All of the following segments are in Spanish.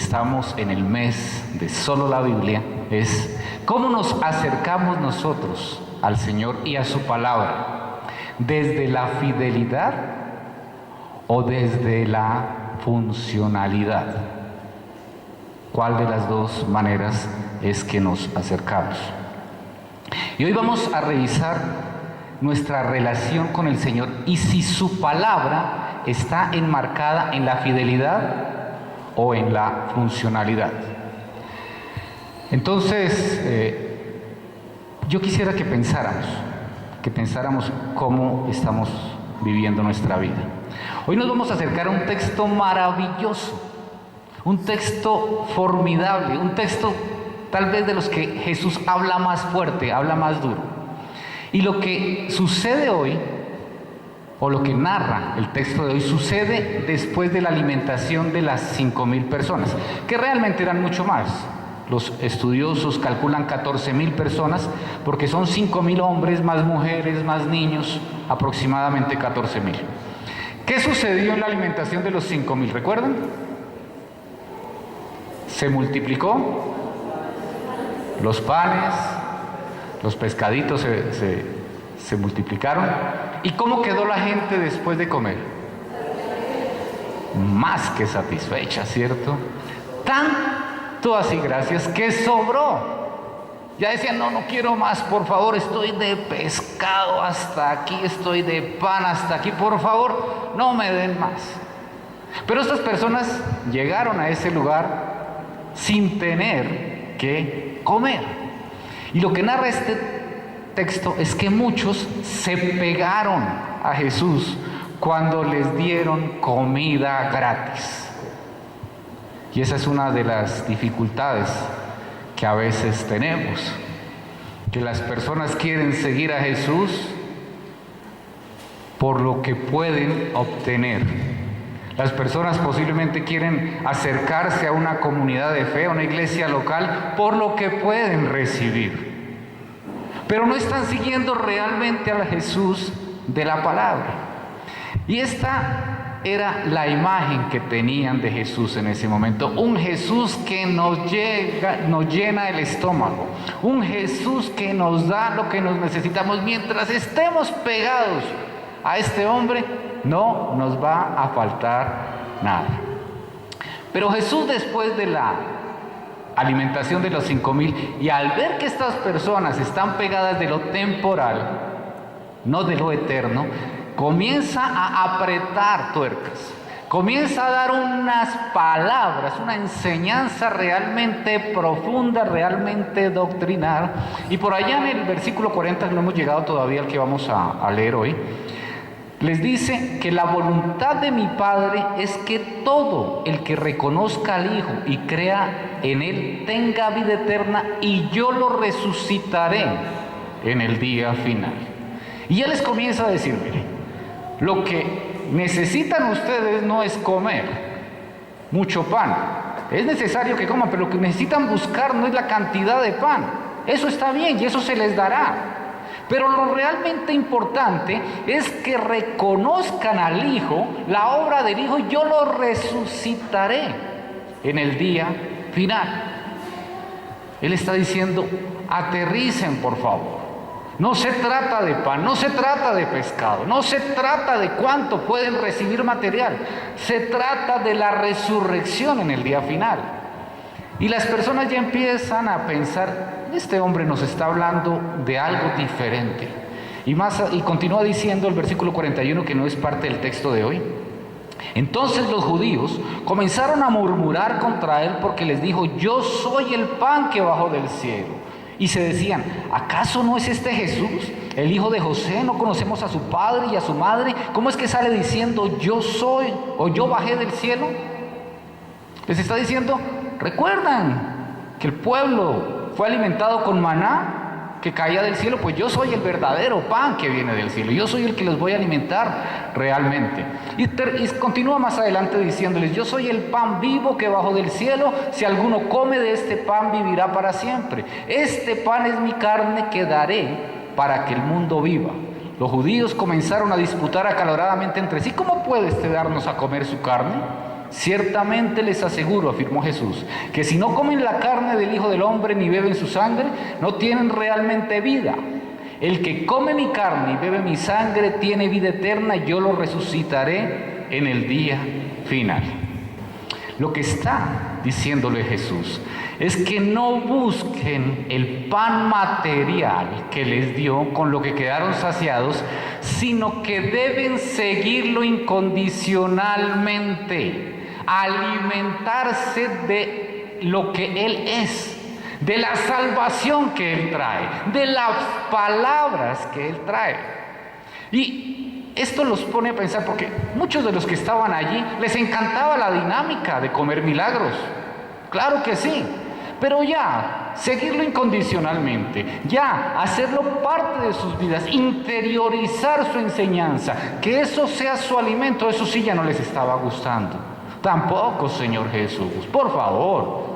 estamos en el mes de solo la Biblia, es cómo nos acercamos nosotros al Señor y a su palabra, desde la fidelidad o desde la funcionalidad. ¿Cuál de las dos maneras es que nos acercamos? Y hoy vamos a revisar nuestra relación con el Señor y si su palabra está enmarcada en la fidelidad o en la funcionalidad. Entonces, yo quisiera que pensáramos cómo estamos viviendo nuestra vida. Hoy nos vamos a acercar a un texto maravilloso, un texto formidable, un texto tal vez de los que Jesús habla más fuerte, habla más duro. Y lo que sucede hoy, o lo que narra el texto de hoy, sucede después de la alimentación de las 5,000 personas, que realmente eran mucho más. Los estudiosos calculan 14,000 personas, porque son 5,000 hombres, más mujeres, más niños, aproximadamente 14,000. ¿Qué sucedió en la alimentación de los 5,000? ¿Recuerdan? Se multiplicó los panes, los pescaditos se multiplicaron. ¿Y cómo quedó la gente después de comer? Más que satisfecha, ¿cierto? Tanto así, gracias, que sobró. Ya decían, no quiero más, por favor, estoy de pescado hasta aquí, estoy de pan hasta aquí, por favor, no me den más. Pero estas personas llegaron a ese lugar sin tener que comer. Y lo que narra este texto es que muchos se pegaron a Jesús cuando les dieron comida gratis. Y esa es una de las dificultades que a veces tenemos, que las personas quieren seguir a Jesús por lo que pueden obtener. Las personas posiblemente quieren acercarse a una comunidad de fe, a una iglesia local, por lo que pueden recibir. Pero no están siguiendo realmente a Jesús de la palabra. Y esta era la imagen que tenían de Jesús en ese momento. Un Jesús que nos llena el estómago. Un Jesús que nos da lo que nos necesitamos. Mientras estemos pegados a este hombre, no nos va a faltar nada. Pero Jesús, después de la alimentación de los 5,000, y al ver que estas personas están pegadas de lo temporal, no de lo eterno, comienza a apretar tuercas, comienza a dar unas palabras, una enseñanza realmente profunda, realmente doctrinal. Y por allá en el versículo 40, no hemos llegado todavía al que vamos a leer hoy, les dice que la voluntad de mi Padre es que todo el que reconozca al Hijo y crea en Él tenga vida eterna, y yo lo resucitaré en el día final. Y Él les comienza a decir, mire, lo que necesitan ustedes no es comer mucho pan. Es necesario que coman, pero lo que necesitan buscar no es la cantidad de pan. Eso está bien y eso se les dará. Pero lo realmente importante es que reconozcan al Hijo, la obra del Hijo, y yo lo resucitaré en el día final. Él está diciendo, aterricen por favor. No se trata de pan, no se trata de pescado, no se trata de cuánto pueden recibir material. Se trata de la resurrección en el día final. Y las personas ya empiezan a pensar, este hombre nos está hablando de algo diferente. Y continúa diciendo el versículo 41, que no es parte del texto de hoy. Entonces los judíos comenzaron a murmurar contra él porque les dijo, yo soy el pan que bajó del cielo. Y se decían, ¿acaso no es este Jesús, el hijo de José? ¿No conocemos a su padre y a su madre? ¿Cómo es que sale diciendo, yo soy o yo bajé del cielo? Les está diciendo, ¿recuerdan que el pueblo fue alimentado con maná que caía del cielo? Pues yo soy el verdadero pan que viene del cielo. Yo soy el que los voy a alimentar realmente. Y continúa más adelante diciéndoles, yo soy el pan vivo que bajó del cielo. Si alguno come de este pan, vivirá para siempre. Este pan es mi carne que daré para que el mundo viva. Los judíos comenzaron a disputar acaloradamente entre sí, ¿cómo puede darnos a comer su carne? Ciertamente les aseguro, afirmó Jesús, que si no comen la carne del Hijo del Hombre ni beben su sangre, no tienen realmente vida. El que come mi carne y bebe mi sangre tiene vida eterna y yo lo resucitaré en el día final. Lo que está diciéndole Jesús es que no busquen el pan material que les dio, con lo que quedaron saciados, sino que deben seguirlo incondicionalmente, alimentarse de lo que Él es, de la salvación que Él trae, de las palabras que Él trae. Y esto los pone a pensar, porque muchos de los que estaban allí les encantaba la dinámica de comer milagros. Claro que sí, pero ya seguirlo incondicionalmente, ya hacerlo parte de sus vidas, interiorizar su enseñanza, que eso sea su alimento, eso sí ya no les estaba gustando. Tampoco, Señor Jesús, por favor.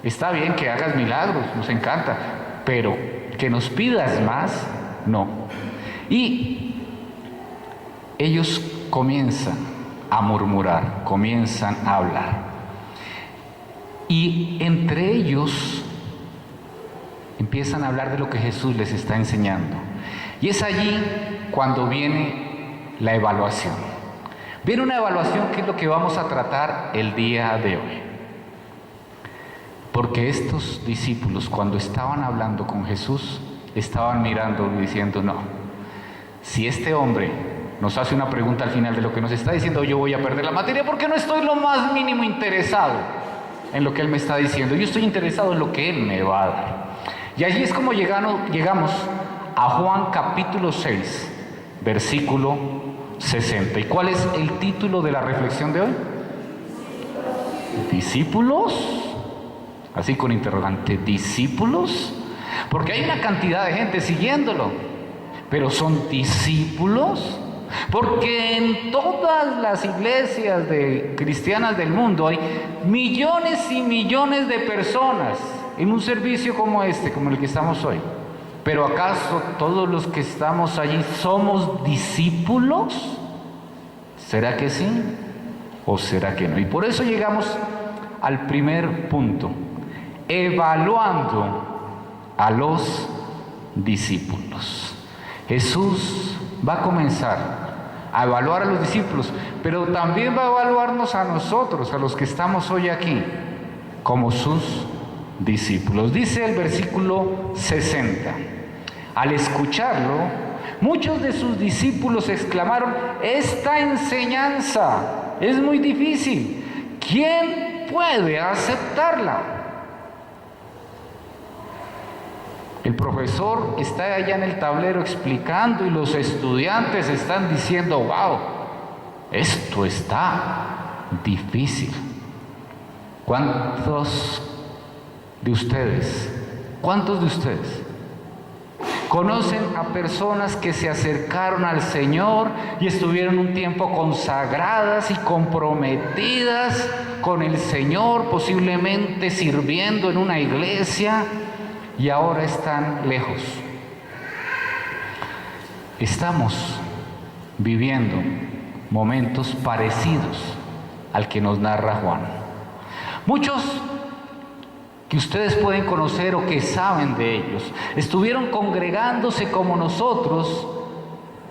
Está bien que hagas milagros, nos encanta, pero que nos pidas más, no. Y ellos comienzan a murmurar, comienzan a hablar. Y entre ellos empiezan a hablar de lo que Jesús les está enseñando. Y es allí cuando viene la evaluación. Viene una evaluación que es lo que vamos a tratar el día de hoy. Porque estos discípulos, cuando estaban hablando con Jesús, estaban mirando y diciendo: no, si este hombre nos hace una pregunta al final de lo que nos está diciendo, yo voy a perder la materia, porque no estoy lo más mínimo interesado en lo que Él me está diciendo. Yo estoy interesado en lo que Él me va a dar. Y allí es como llegamos a Juan capítulo 6, versículo 60. ¿Y cuál es el título de la reflexión de hoy? ¿Discípulos? Así con interrogante, ¿discípulos? Porque hay una cantidad de gente siguiéndolo, pero ¿son discípulos? Porque en todas las iglesias cristianas del mundo hay millones y millones de personas en un servicio como este, como el que estamos hoy. ¿Pero acaso todos los que estamos allí somos discípulos? ¿Será que sí o será que no? Y por eso llegamos al primer punto: evaluando a los discípulos. Jesús va a comenzar a evaluar a los discípulos, pero también va a evaluarnos a nosotros, a los que estamos hoy aquí, como sus discípulos. Dice el versículo 60: al escucharlo, muchos de sus discípulos exclamaron: esta enseñanza es muy difícil, ¿quién puede aceptarla? El profesor está allá en el tablero explicando y los estudiantes están diciendo: wow, esto está difícil. ¿Cuántos de ustedes conocen a personas que se acercaron al Señor y estuvieron un tiempo consagradas y comprometidas con el Señor, posiblemente sirviendo en una iglesia, y ahora están lejos? Estamos viviendo momentos parecidos al que nos narra Juan. Muchos que ustedes pueden conocer o que saben de ellos estuvieron congregándose como nosotros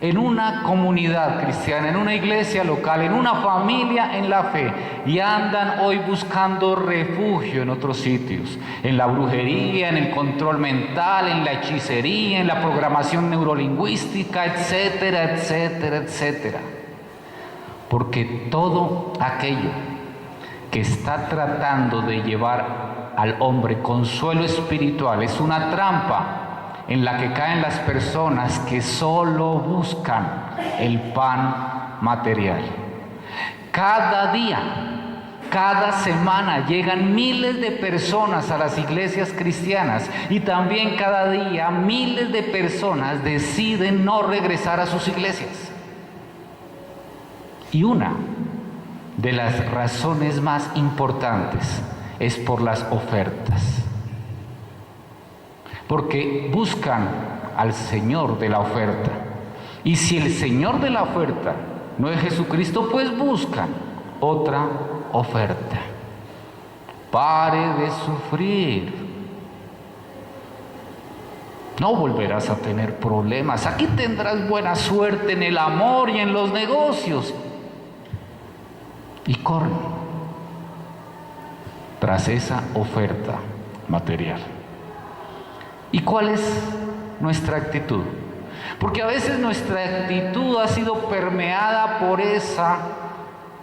en una comunidad cristiana, en una iglesia local, en una familia en la fe, y andan hoy buscando refugio en otros sitios, en la brujería, en el control mental, en la hechicería, en la programación neurolingüística, etcétera, etcétera, etcétera. Porque todo aquello que está tratando de llevar al hombre consuelo espiritual es una trampa en la que caen las personas que solo buscan el pan material. Cada día, cada semana llegan miles de personas a las iglesias cristianas, y también cada día miles de personas deciden no regresar a sus iglesias. Y una de las razones más importantes es por las ofertas. Porque buscan al Señor de la oferta. Y si el Señor de la oferta no es Jesucristo, pues buscan otra oferta. Pare de sufrir. No volverás a tener problemas. Aquí tendrás buena suerte en el amor y en los negocios. Y corre tras esa oferta material. ¿Y cuál es nuestra actitud? Porque a veces nuestra actitud ha sido permeada por esa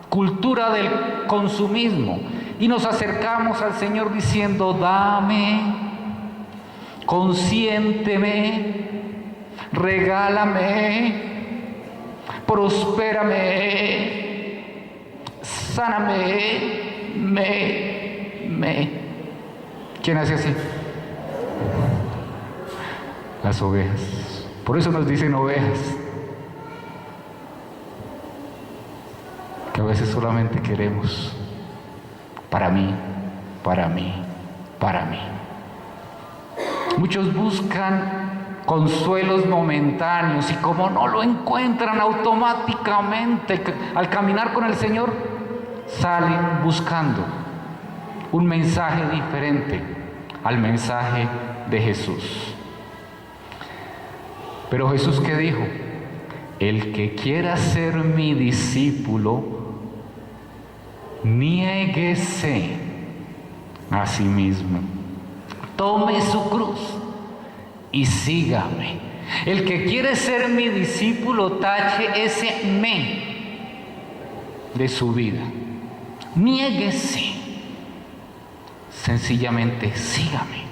cultura del consumismo y nos acercamos al Señor diciendo: dame, consiénteme, regálame, prospérame, sáname, ¿Quién hace así? Las ovejas. Por eso nos dicen ovejas. Que a veces solamente queremos para mí, para mí, para mí. Muchos buscan consuelos momentáneos y como no lo encuentran automáticamente al caminar con el Señor, salen buscando un mensaje diferente al mensaje de Jesús. Pero Jesús, ¿qué dijo? El que quiera ser mi discípulo, niéguese a sí mismo, tome su cruz y sígame. El que quiere ser mi discípulo, tache ese me de su vida. Niéguese. Sencillamente, sígame.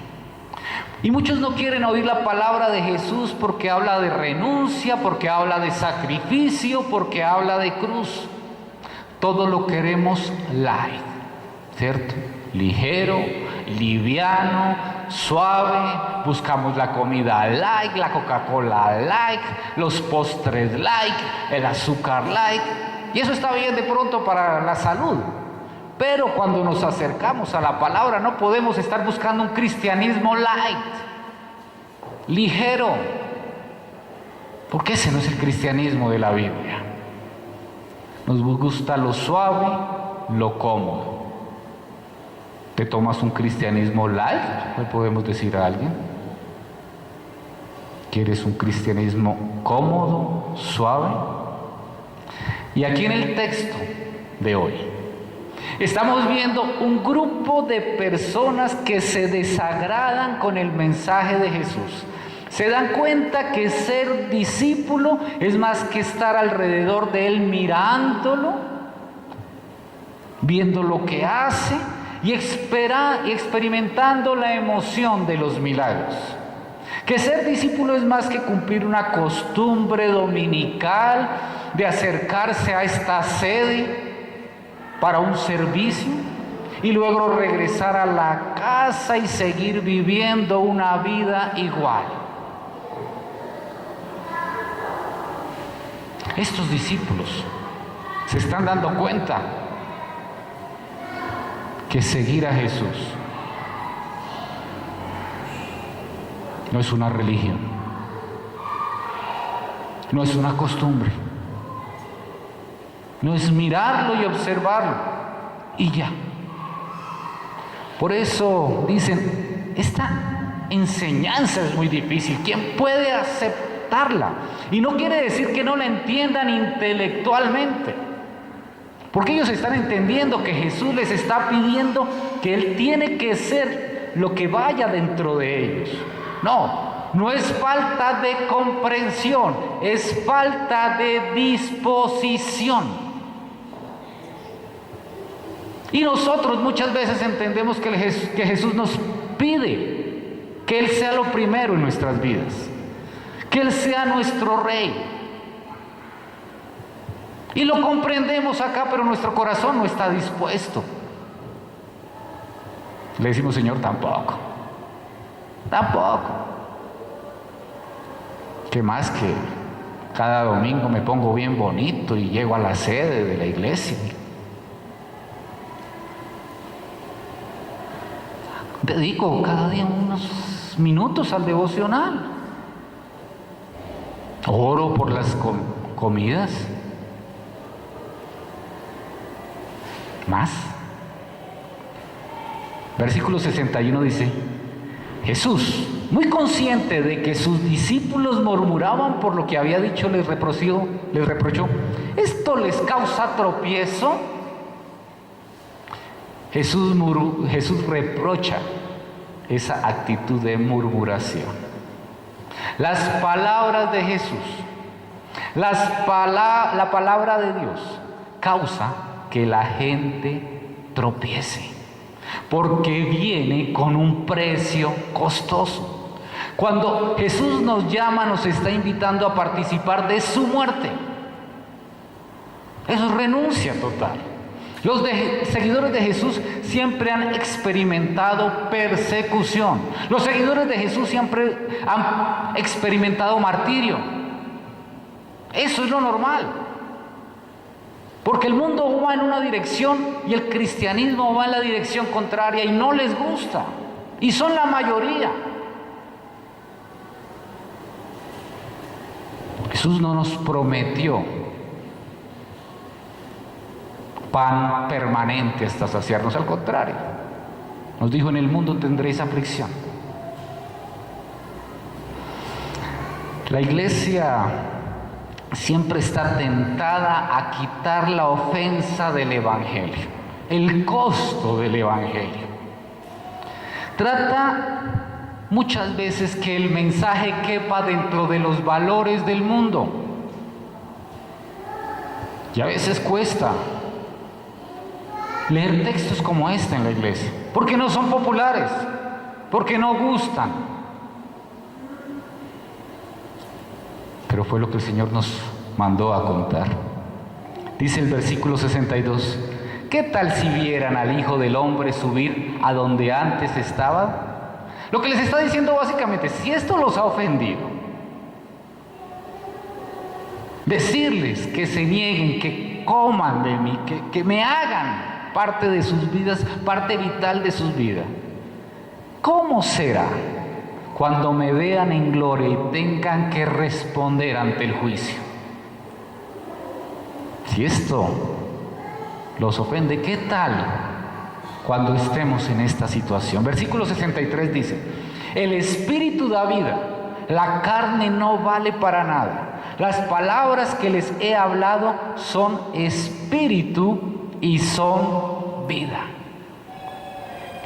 Y muchos no quieren oír la palabra de Jesús porque habla de renuncia, porque habla de sacrificio, porque habla de cruz. Todo lo queremos light, ¿cierto? Ligero, liviano, suave. Buscamos la comida light, la Coca-Cola light, los postres light, el azúcar light. Y eso está bien de pronto para la salud. Pero cuando nos acercamos a la palabra no podemos estar buscando un cristianismo light, ligero, porque ese no es el cristianismo de la Biblia. Nos gusta lo suave, lo cómodo. ¿Te tomas un cristianismo light? ¿Le podemos decir a alguien? ¿Quieres un cristianismo cómodo, suave? Y aquí en el texto de hoy estamos viendo un grupo de personas que se desagradan con el mensaje de Jesús. Se dan cuenta que ser discípulo es más que estar alrededor de Él mirándolo, viendo lo que hace y experimentando la emoción de los milagros. Que ser discípulo es más que cumplir una costumbre dominical de acercarse a esta sede para un servicio y luego regresar a la casa y seguir viviendo una vida igual. Estos discípulos se están dando cuenta que seguir a Jesús no es una religión, no es una costumbre. No es mirarlo y observarlo y ya. Por eso dicen, esta enseñanza es muy difícil. ¿Quién puede aceptarla? Y no quiere decir que no la entiendan intelectualmente, porque ellos están entendiendo que Jesús les está pidiendo que Él tiene que ser lo que vaya dentro de ellos. No es falta de comprensión, es falta de disposición. Y nosotros muchas veces entendemos que Jesús nos pide que Él sea lo primero en nuestras vidas, que Él sea nuestro Rey. Y lo comprendemos acá, pero nuestro corazón no está dispuesto. Le decimos, Señor, tampoco. ¿Qué más que cada domingo me pongo bien bonito y llego a la sede de la iglesia? Dedico cada día unos minutos al devocional. Oro por las comidas. ¿Más? Versículo 61 dice: Jesús, muy consciente de que sus discípulos murmuraban por lo que había dicho, les reprochó: ¿esto les causa tropiezo? Jesús reprocha esa actitud de murmuración. Las palabras de Jesús, la palabra de Dios, causa que la gente tropiece, porque viene con un precio costoso. Cuando Jesús nos llama, nos está invitando a participar de su muerte. Eso es renuncia total. Los seguidores de Jesús siempre han experimentado persecución. Los seguidores de Jesús siempre han experimentado martirio. Eso es lo normal. Porque el mundo va en una dirección y el cristianismo va en la dirección contraria y no les gusta. Y son la mayoría. Jesús no nos prometió pan permanente hasta saciarnos, al contrario. Nos dijo: en el mundo tendréis aflicción. La iglesia siempre está tentada a quitar la ofensa del evangelio, el costo del evangelio. Trata muchas veces que el mensaje quepa dentro de los valores del mundo. Y a veces cuesta leer textos como este en la iglesia, porque no son populares, porque no gustan. Pero fue lo que el Señor nos mandó a contar. Dice el versículo 62: ¿qué tal si vieran al Hijo del Hombre subir a donde antes estaba? Lo que les está diciendo básicamente, si esto los ha ofendido, decirles que se nieguen, que coman de mí, que me hagan parte de sus vidas, parte vital de sus vidas. ¿Cómo será cuando me vean en gloria y tengan que responder ante el juicio? Si esto los ofende, ¿qué tal cuando estemos en esta situación? Versículo 63 dice: el Espíritu da vida, la carne no vale para nada. Las palabras que les he hablado son espíritu y son vida.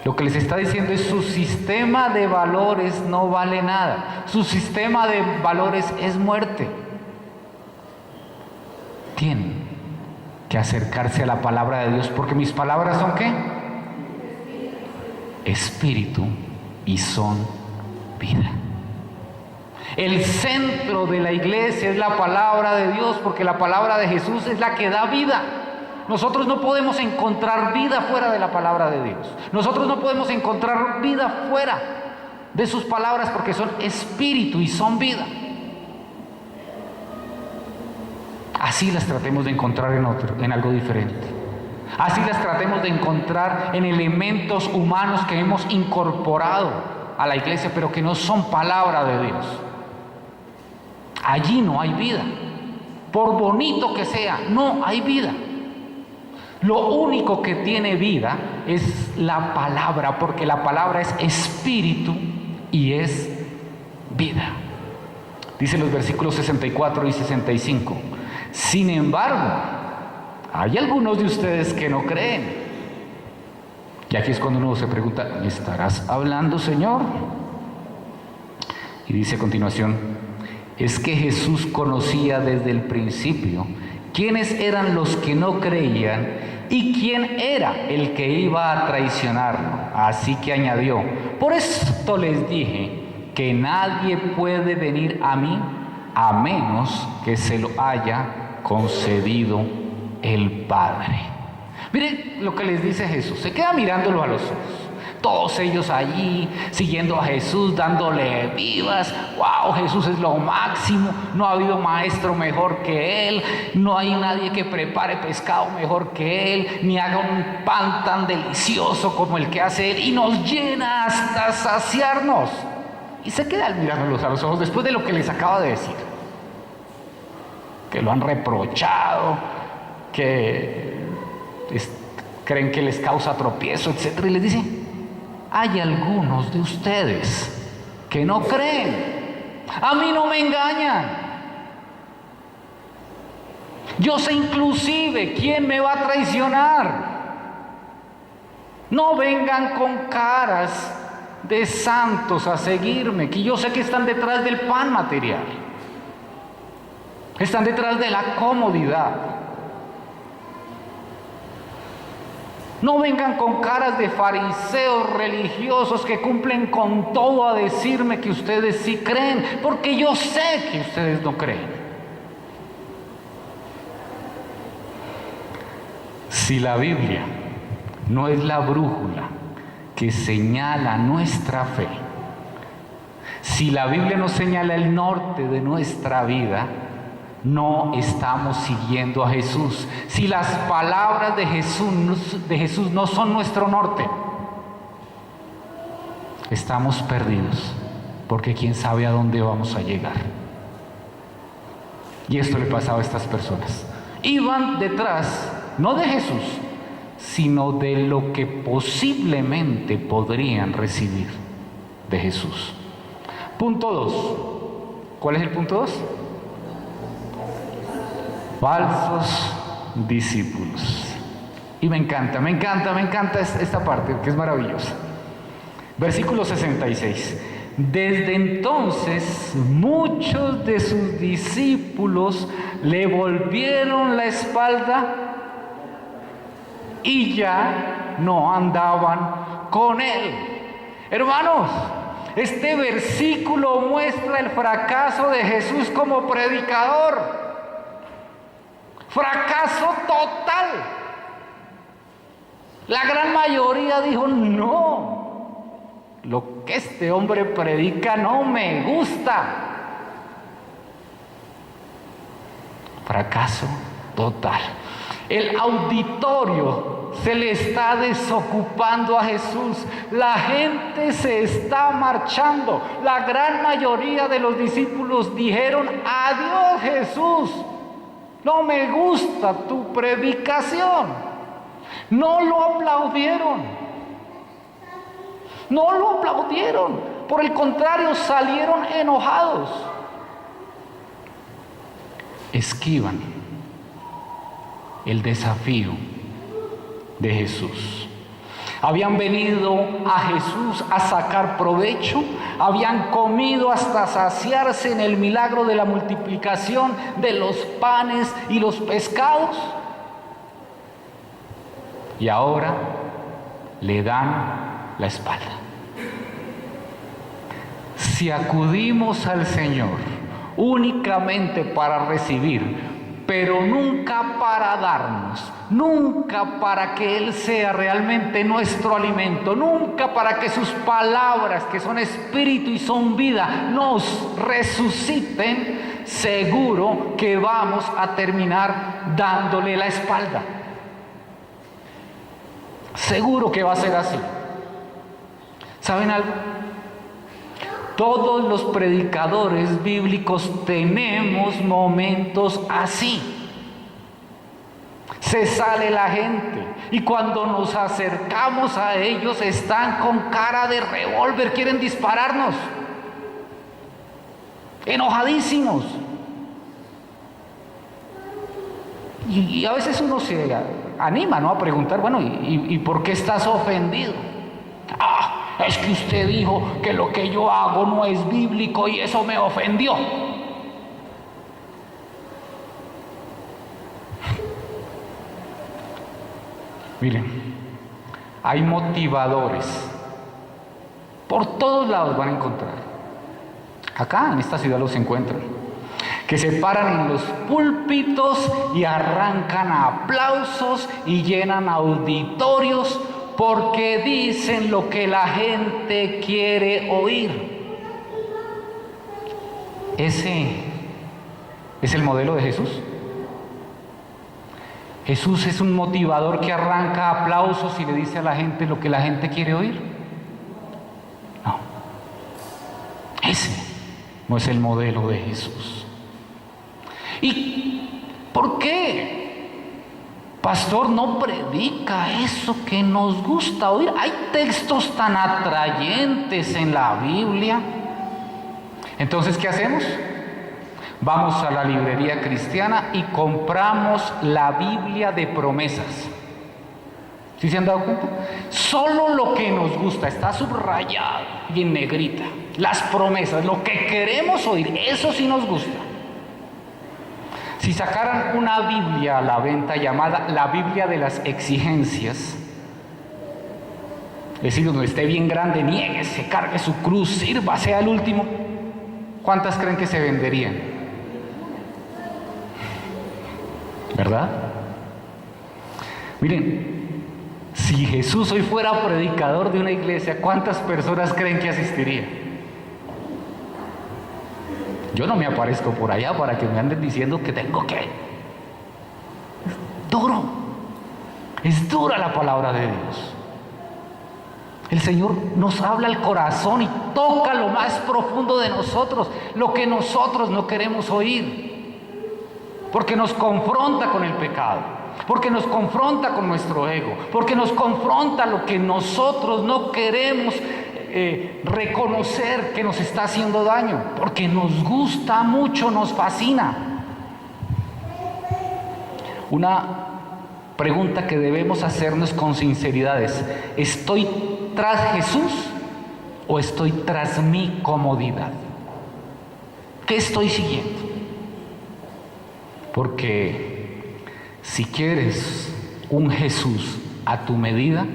Lo que les está diciendo es: su sistema de valores no vale nada. Su sistema de valores es muerte. Tienen que acercarse a la palabra de Dios, porque mis palabras son ¿qué? Espíritu y son vida. El centro de la iglesia es la palabra de Dios, porque la palabra de Jesús es la que da vida. Nosotros no podemos encontrar vida fuera de la palabra de Dios. Nosotros no podemos encontrar vida fuera de sus palabras, porque son espíritu y son vida. Así las tratemos de encontrar en algo diferente. Así las tratemos de encontrar en elementos humanos que hemos incorporado a la iglesia, pero que no son palabra de Dios. Allí no hay vida. Por bonito que sea, no hay vida. Lo único que tiene vida es la palabra, porque la palabra es espíritu y es vida. Dice los versículos 64 y 65. Sin embargo, hay algunos de ustedes que no creen. Y aquí es cuando uno se pregunta: ¿me estarás hablando, Señor? Y dice a continuación: es que Jesús conocía desde el principio quiénes eran los que no creían y quién era el que iba a traicionarlo. Así que añadió: por esto les dije que nadie puede venir a mí a menos que se lo haya concedido el Padre. Miren lo que les dice Jesús. Se queda mirándolo a los ojos. Todos ellos allí siguiendo a Jesús, dándole vivas. ¡Wow! Jesús es lo máximo. No ha habido maestro mejor que Él. No hay nadie que prepare pescado mejor que Él, ni haga un pan tan delicioso como el que hace Él. Y nos llena hasta saciarnos. Y se quedan mirándolos a los ojos después de lo que les acaba de decir. Que lo han reprochado, que creen que les causa tropiezo, etc. Y les dice, hay algunos de ustedes que no creen. A mí no me engañan. Yo sé inclusive quién me va a traicionar. No vengan con caras de santos a seguirme, que yo sé que están detrás del pan material. Están detrás de la comodidad. No vengan con caras de fariseos religiosos que cumplen con todo a decirme que ustedes sí creen, porque yo sé que ustedes no creen. Si la Biblia no es la brújula que señala nuestra fe, si la Biblia nos señala el norte de nuestra vida, no estamos siguiendo a Jesús. Si las palabras de Jesús no son nuestro norte, estamos perdidos, porque quién sabe a dónde vamos a llegar. Y esto le pasaba a estas personas. Iban detrás, no de Jesús, sino de lo que posiblemente podrían recibir de Jesús. Punto 2. ¿Cuál es el punto 2? Falsos discípulos. Y me encanta esta parte, que es maravillosa. Versículo 66. Desde entonces muchos de sus discípulos le volvieron la espalda y ya no andaban con él. Hermanos, este versículo muestra el fracaso de Jesús como predicador. Fracaso total. La gran mayoría dijo, no, lo que este hombre predica no me gusta. Fracaso total. El auditorio se le está desocupando a Jesús. La gente se está marchando. La gran mayoría de los discípulos dijeron, adiós Jesús. No me gusta tu predicación. No lo aplaudieron. No lo aplaudieron. Por el contrario, salieron enojados. Esquivan el desafío de Jesús. Habían venido a Jesús a sacar provecho, habían comido hasta saciarse en el milagro de la multiplicación de los panes y los pescados, y ahora le dan la espalda. Si acudimos al Señor únicamente para recibir, pero nunca para darnos, nunca para que Él sea realmente nuestro alimento, nunca para que sus palabras, que son espíritu y son vida, nos resuciten, seguro que vamos a terminar dándole la espalda. Seguro que va a ser así. ¿Saben algo? Todos los predicadores bíblicos tenemos momentos así. Se sale la gente y cuando nos acercamos a ellos están con cara de revólver, quieren dispararnos, enojadísimos. Y a veces uno se anima, ¿no?, a preguntar, bueno, ¿y por qué estás ofendido? Es que usted dijo que lo que yo hago no es bíblico y eso me ofendió. Miren, hay motivadores. Por todos lados van a encontrar. Acá en esta ciudad los encuentran. Que se paran en los púlpitos y arrancan aplausos y llenan auditorios porque dicen lo que la gente quiere oír. ¿Ese es el modelo de Jesús? ¿Jesús es un motivador que arranca aplausos y le dice a la gente lo que la gente quiere oír? No. Ese no es el modelo de Jesús. ¿Y por qué? Pastor, no predica eso que nos gusta oír. Hay textos tan atrayentes en la Biblia. Entonces, ¿qué hacemos? Vamos a la librería cristiana y compramos la Biblia de promesas. ¿Sí se han dado cuenta? Solo lo que nos gusta está subrayado y en negrita. Las promesas, lo que queremos oír, eso sí nos gusta. Si sacaran una Biblia a la venta llamada la Biblia de las exigencias, es decir, donde esté bien grande, niéguese, cargue su cruz, sirva, sea el último, ¿cuántas creen que se venderían? ¿Verdad? Miren, si Jesús hoy fuera predicador de una iglesia, ¿cuántas personas creen que asistiría? Yo no me aparezco por allá para que me anden diciendo que tengo que. Es duro. Es dura la palabra de Dios. El Señor nos habla al corazón y toca lo más profundo de nosotros, lo que nosotros no queremos oír. Porque nos confronta con el pecado, porque nos confronta con nuestro ego, porque nos confronta lo que nosotros no queremos reconocer que nos está haciendo daño, porque nos gusta mucho, nos fascina. Una pregunta que debemos hacernos con sinceridad es: ¿estoy tras Jesús o estoy tras mi comodidad? ¿Qué estoy siguiendo? Porque si quieres un Jesús a tu medida,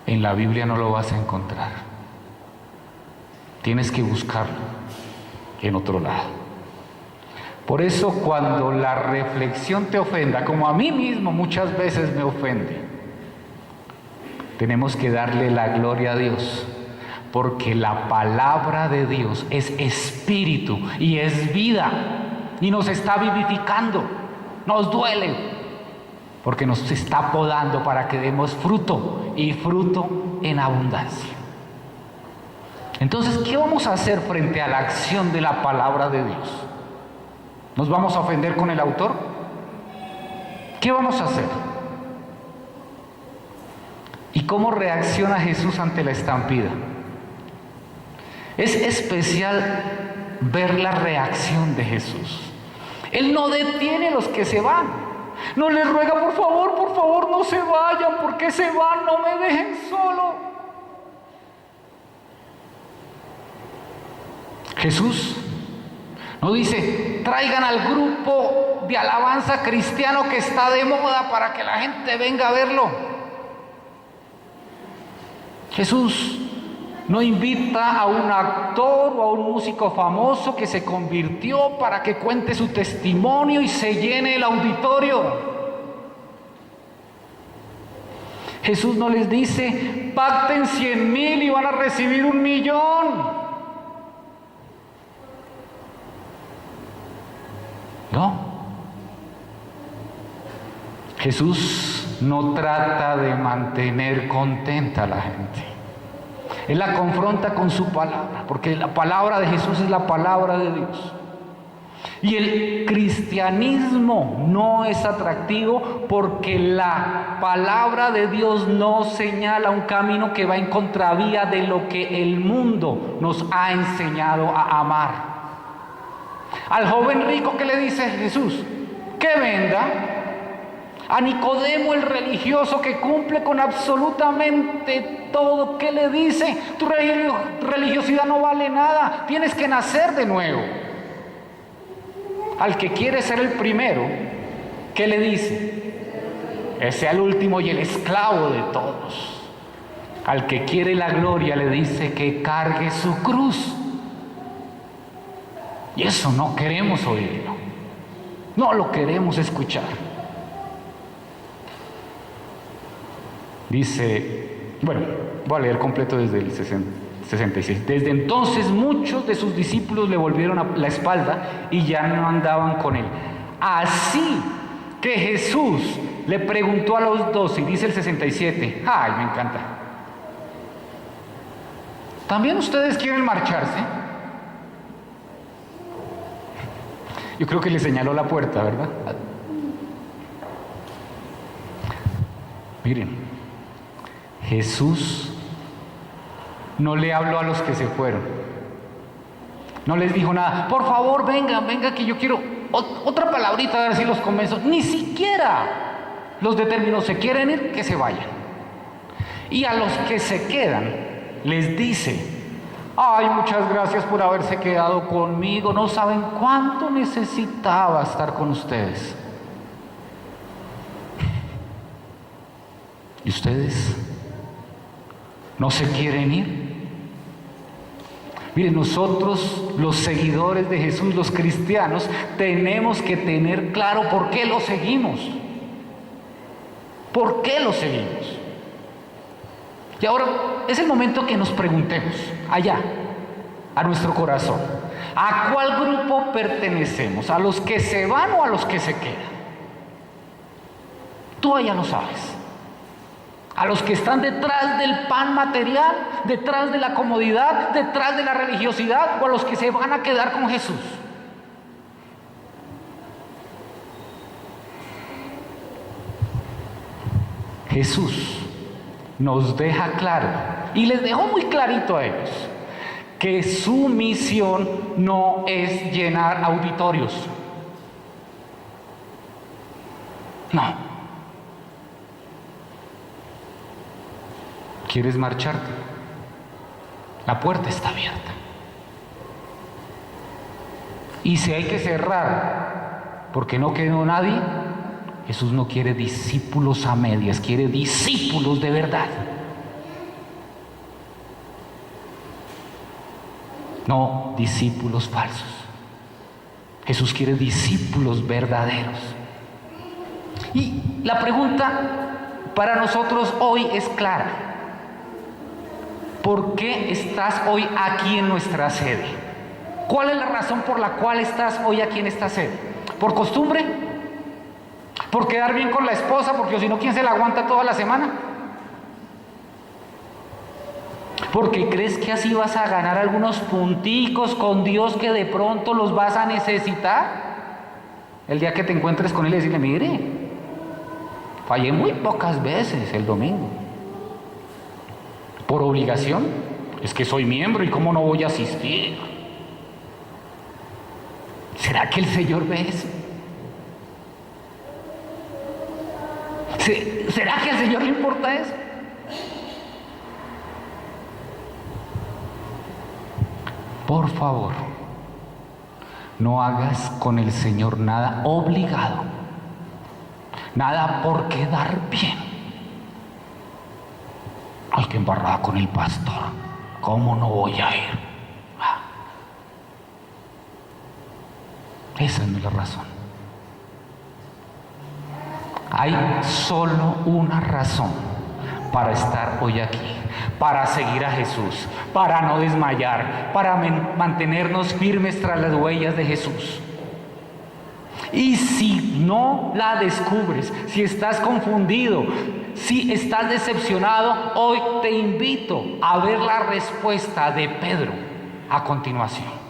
en la Biblia no lo vas a encontrar. Tienes que buscarlo en otro lado. Por eso, cuando la reflexión te ofenda, como a mí mismo muchas veces me ofende, tenemos que darle la gloria a Dios, porque la palabra de Dios es espíritu y es vida, y nos está vivificando. Nos duele, porque nos está podando para que demos fruto, y fruto en abundancia. Entonces, ¿qué vamos a hacer frente a la acción de la palabra de Dios? ¿Nos vamos a ofender con el autor? ¿Qué vamos a hacer? ¿Y cómo reacciona Jesús ante la estampida? Es especial ver la reacción de Jesús. Él no detiene a los que se van. No les ruega, por favor, no se vayan. ¿Por qué se van? No me dejen solo. Jesús no dice: traigan al grupo de alabanza cristiano que está de moda para que la gente venga a verlo. Jesús no invita a un actor o a un músico famoso que se convirtió para que cuente su testimonio y se llene el auditorio. Jesús no les dice: pacten 100,000 y van a recibir 1,000,000. No. Jesús no trata de mantener contenta a la gente. Él la confronta con su palabra, porque la palabra de Jesús es la palabra de Dios. Y el cristianismo no es atractivo porque la palabra de Dios no señala un camino que va en contravía de lo que el mundo nos ha enseñado a amar. Al joven rico, ¿qué le dice Jesús? Que venda. A Nicodemo, el religioso que cumple con absolutamente todo, ¿qué le dice? Tu religiosidad no vale nada, tienes que nacer de nuevo. Al que quiere ser el primero, ¿qué le dice? Es el último y el esclavo de todos. Al que quiere la gloria le dice que cargue su cruz. Y eso no queremos oírlo, no lo queremos escuchar. Dice, bueno, voy a leer completo desde el 66. Desde entonces muchos de sus discípulos le volvieron la espalda y ya no andaban con él. Así que Jesús le preguntó a los 12, y dice el 67, ¡ay, me encanta! ¿También ustedes quieren marcharse? Yo creo que le señaló la puerta, ¿verdad? Miren, Jesús no le habló a los que se fueron. No les dijo nada. Por favor, vengan, que yo quiero otra palabrita, a ver si los convenzo. Ni siquiera los determinó. Se quieren ir, que se vayan. Y a los que se quedan, les dice: ay, muchas gracias por haberse quedado conmigo. No saben cuánto necesitaba estar con ustedes. ¿Y ustedes no se quieren ir? Miren, nosotros, los seguidores de Jesús, los cristianos, tenemos que tener claro por qué lo seguimos. ¿Por qué lo seguimos? Y ahora es el momento que nos preguntemos, allá, a nuestro corazón, ¿a cuál grupo pertenecemos? ¿A los que se van o a los que se quedan? Tú allá lo sabes. A los que están detrás del pan material, detrás de la comodidad, detrás de la religiosidad, o a los que se van a quedar con Jesús. Jesús nos deja claro, y les dejó muy clarito a ellos, que su misión no es llenar auditorios. No. ¿Quieres marcharte? La puerta está abierta. Y si hay que cerrar porque no quedó nadie, Jesús no quiere discípulos a medias, quiere discípulos de verdad. No discípulos falsos. Jesús quiere discípulos verdaderos. Y la pregunta para nosotros hoy es clara. ¿Por qué estás hoy aquí en nuestra sede? ¿Cuál es la razón por la cual estás hoy aquí en esta sede? ¿Por costumbre? ¿Por quedar bien con la esposa? Porque si no, ¿quién se la aguanta toda la semana? ¿Porque crees que así vas a ganar algunos punticos con Dios que de pronto los vas a necesitar? El día que te encuentres con Él y decirle: mire, fallé muy pocas veces el domingo. ¿Por obligación? Es que soy miembro y ¿cómo no voy a asistir? ¿Será que el Señor ve eso? ¿Será que al Señor le importa eso? Por favor, no hagas con el Señor nada obligado, nada por quedar bien. Ay, qué embarrada con el pastor, ¿cómo no voy a ir? Esa no es la razón. Hay solo una razón para estar hoy aquí, para seguir a Jesús, para no desmayar, para mantenernos firmes tras las huellas de Jesús. Y si no la descubres, si estás confundido, si estás decepcionado, hoy te invito a ver la respuesta de Pedro a continuación.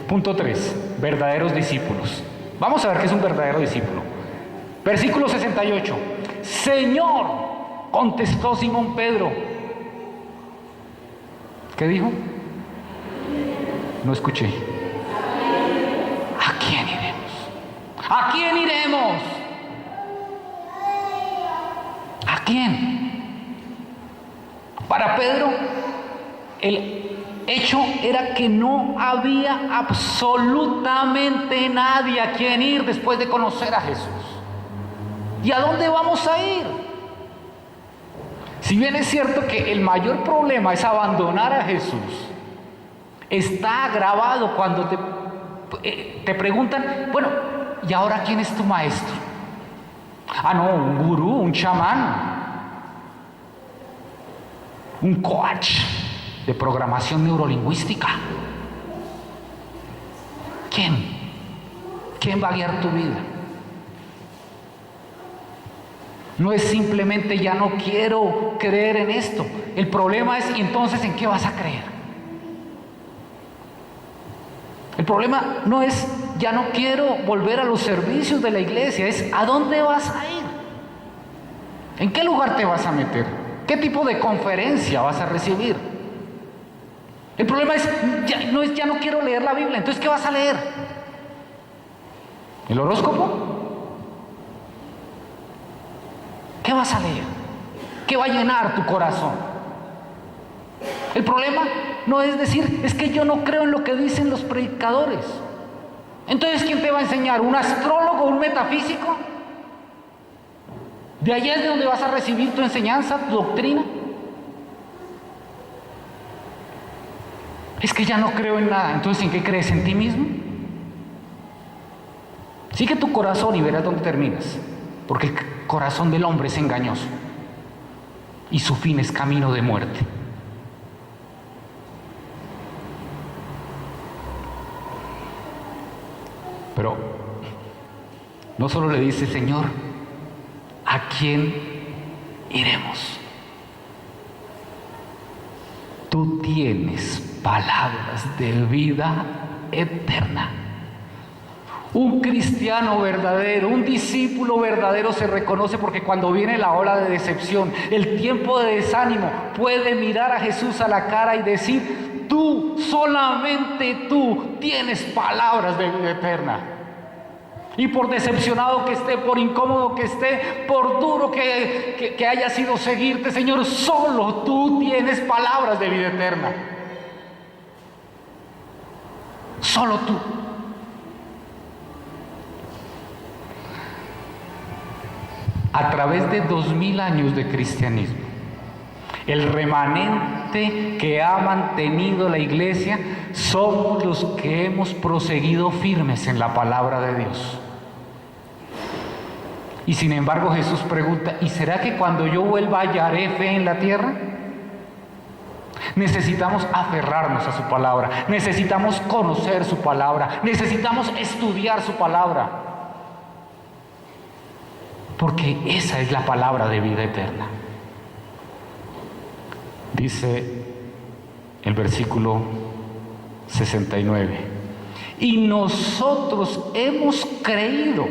Punto 3. Verdaderos discípulos. Vamos a ver qué es un verdadero discípulo. Versículo 68. Señor, contestó Simón Pedro. ¿Qué dijo? No escuché. ¿A quién iremos? ¿A quién iremos? ¿A quién? Para Pedro, el hecho era que no había absolutamente nadie a quien ir después de conocer a Jesús. ¿Y a dónde vamos a ir? Si bien es cierto que el mayor problema es abandonar a Jesús, está agravado cuando te preguntan: bueno, ¿y ahora quién es tu maestro? Ah, no, un gurú, un chamán, un coach de programación neurolingüística. ¿Quién va a guiar tu vida? No es simplemente ya no quiero creer en esto. El problema es: ¿y entonces en qué vas a creer? El problema no es ya no quiero volver a los servicios de la iglesia, es ¿a dónde vas a ir? ¿En qué lugar te vas a meter? ¿Qué tipo de conferencia vas a recibir? El problema es, ya no quiero leer la Biblia. Entonces, ¿qué vas a leer? ¿El horóscopo? ¿Qué vas a leer? ¿Qué va a llenar tu corazón? El problema no es decir, es que yo no creo en lo que dicen los predicadores. Entonces, ¿quién te va a enseñar? ¿Un astrólogo, un metafísico? ¿De allá es de donde vas a recibir tu enseñanza, tu doctrina? Es que ya no creo en nada. Entonces, ¿en qué crees? ¿En ti mismo? Sigue tu corazón y verás dónde terminas. Porque el corazón del hombre es engañoso. Y su fin es camino de muerte. Pero no solo le dice, Señor, ¿a quién iremos? Tú tienes palabras de vida eterna. Un cristiano verdadero, un discípulo verdadero se reconoce porque cuando viene la ola de decepción, el tiempo de desánimo, puede mirar a Jesús a la cara y decir, tú, solamente tú, tienes palabras de vida eterna. Y por decepcionado que esté, por incómodo que esté, por duro que haya sido seguirte, Señor, solo tú tienes palabras de vida eterna. Solo tú. A través de 2000 años de cristianismo, el remanente que ha mantenido la iglesia somos los que hemos proseguido firmes en la palabra de Dios. Y sin embargo Jesús pregunta, ¿y será que cuando yo vuelva hallaré fe en la tierra? Necesitamos aferrarnos a su palabra, necesitamos conocer su palabra, necesitamos estudiar su palabra. Porque esa es la palabra de vida eterna. Dice el versículo 69. Y nosotros hemos creído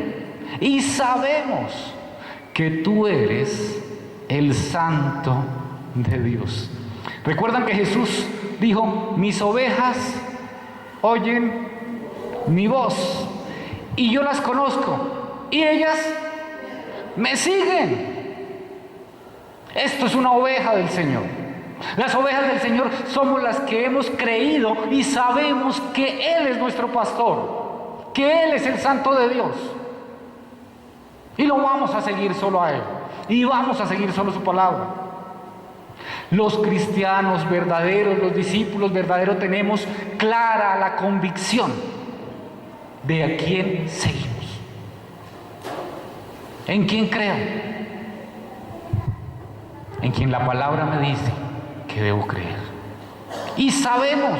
y sabemos que tú eres el Santo de Dios. ¿Recuerdan que Jesús dijo, mis ovejas oyen mi voz y yo las conozco y ellas me siguen? Esto es una oveja del Señor. Las ovejas del Señor somos las que hemos creído y sabemos que Él es nuestro pastor, que Él es el Santo de Dios. Y lo vamos a seguir solo a Él. Y vamos a seguir solo su palabra. Los cristianos verdaderos, los discípulos verdaderos, tenemos clara la convicción de a quién seguimos. ¿En quién creo? En quien la palabra me dice que debo creer. Y sabemos,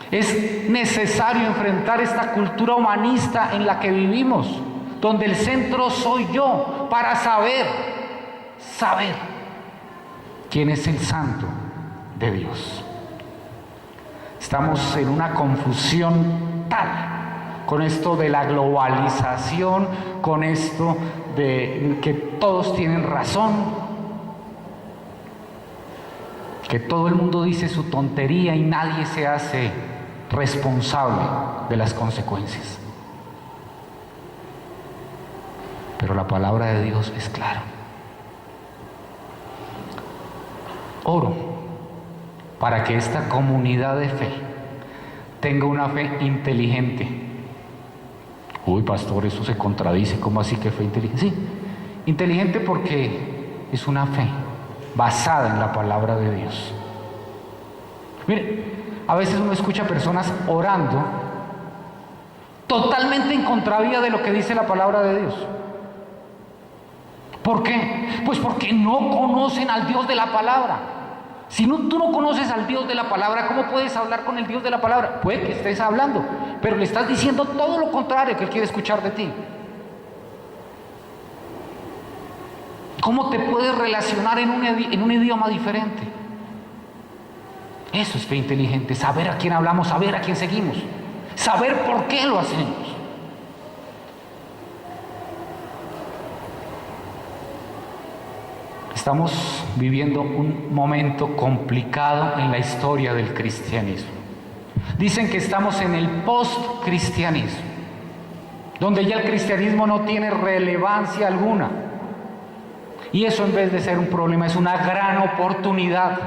es necesario enfrentar esta cultura humanista en la que vivimos, donde el centro soy yo, para saber quién es el Santo de Dios. Estamos en una confusión tal con esto de la globalización, con esto de que todos tienen razón, que todo el mundo dice su tontería y nadie se hace responsable de las consecuencias. Pero la palabra de Dios es clara. Oro para que esta comunidad de fe tenga una fe inteligente. Uy, pastor, eso se contradice. ¿Cómo así que fe inteligente? Sí, inteligente porque es una fe basada en la palabra de Dios. Mire, a veces uno escucha personas orando totalmente en contravía de lo que dice la palabra de Dios. ¿Por qué? Pues porque no conocen al Dios de la palabra. Si tú no conoces al Dios de la palabra, ¿cómo puedes hablar con el Dios de la palabra? Puede que estés hablando, pero le estás diciendo todo lo contrario que Él quiere escuchar de ti. ¿Cómo te puedes relacionar en un idioma diferente? Eso es fe inteligente, saber a quién hablamos, saber a quién seguimos, saber por qué lo hacemos. Estamos viviendo un momento complicado en la historia del cristianismo. Dicen que estamos en el post-cristianismo, donde ya el cristianismo no tiene relevancia alguna. Y eso, en vez de ser un problema, es una gran oportunidad,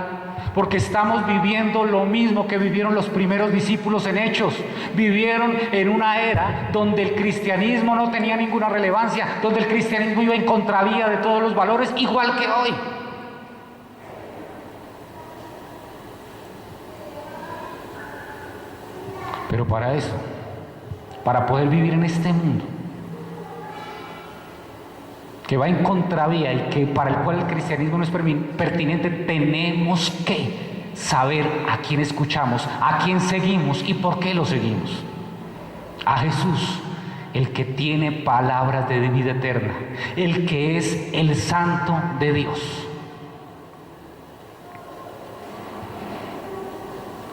porque estamos viviendo lo mismo que vivieron los primeros discípulos en Hechos. Vivieron en una era donde el cristianismo no tenía ninguna relevancia, donde el cristianismo iba en contravía de todos los valores, igual que hoy. Pero para eso, para poder vivir en este mundo que va en contravía y que para el cual el cristianismo no es pertinente, tenemos que saber a quién escuchamos, a quién seguimos y por qué lo seguimos. A Jesús, el que tiene palabras de vida eterna, el que es el Santo de Dios.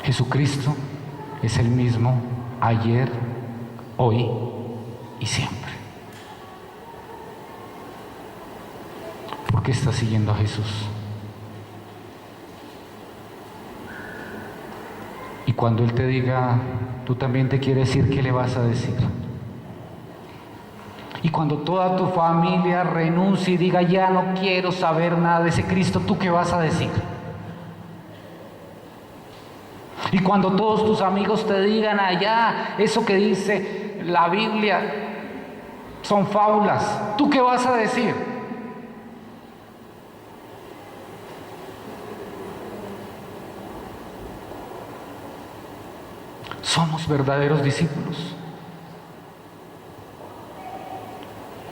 Jesucristo es el mismo ayer, hoy y siempre. ¿Por qué estás siguiendo a Jesús? Y cuando Él te diga, tú también te quieres decir, ¿qué le vas a decir? Y cuando toda tu familia renuncie y diga, ya no quiero saber nada de ese Cristo, ¿tú qué vas a decir? Y cuando todos tus amigos te digan, allá, eso que dice la Biblia son fábulas, ¿tú qué vas a decir? ¿Somos verdaderos discípulos?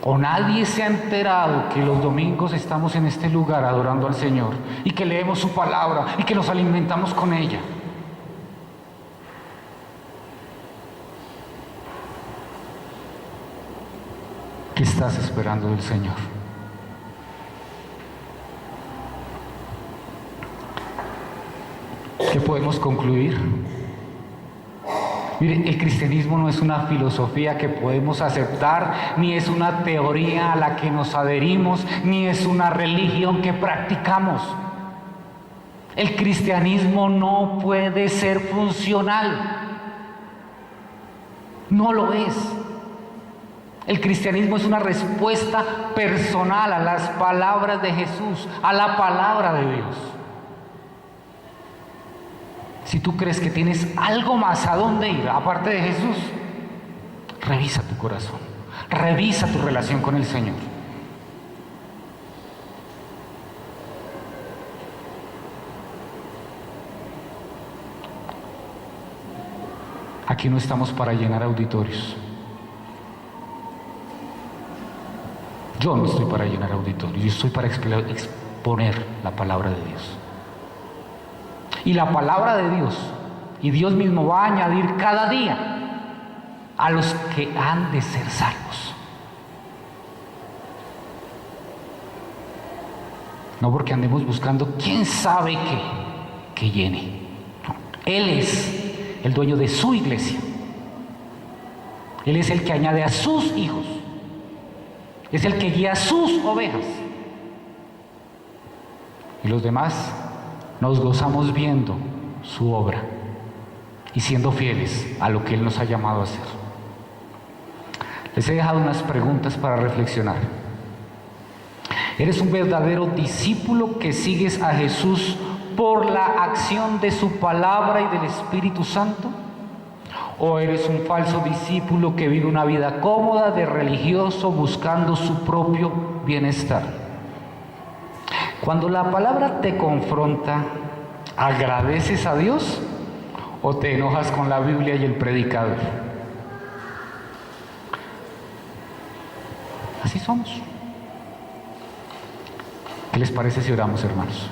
¿O nadie se ha enterado que los domingos estamos en este lugar adorando al Señor y que leemos su palabra y que nos alimentamos con ella? ¿Qué estás esperando del Señor? ¿Qué podemos concluir? Mire, el cristianismo no es una filosofía que podemos aceptar, ni es una teoría a la que nos adherimos, ni es una religión que practicamos. El cristianismo no puede ser funcional. No lo es. El cristianismo es una respuesta personal a las palabras de Jesús, a la palabra de Dios. Si tú crees que tienes algo más a dónde ir, aparte de Jesús, revisa tu corazón, revisa tu relación con el Señor. Aquí no estamos para llenar auditorios. Yo no estoy para llenar auditorios, yo estoy para exponer la palabra de Dios. Y la palabra de Dios, y Dios mismo va a añadir cada día a los que han de ser salvos. No porque andemos buscando quién sabe qué que llene. No. Él es el dueño de su iglesia. Él es el que añade a sus hijos. Es el que guía a sus ovejas. Y los demás nos gozamos viendo su obra y siendo fieles a lo que Él nos ha llamado a hacer. Les he dejado unas preguntas para reflexionar. ¿Eres un verdadero discípulo que sigues a Jesús por la acción de su palabra y del Espíritu Santo? ¿O eres un falso discípulo que vive una vida cómoda de religioso buscando su propio bienestar? Cuando la palabra te confronta, ¿agradeces a Dios o te enojas con la Biblia y el predicador? Así somos. ¿Qué les parece si oramos, hermanos?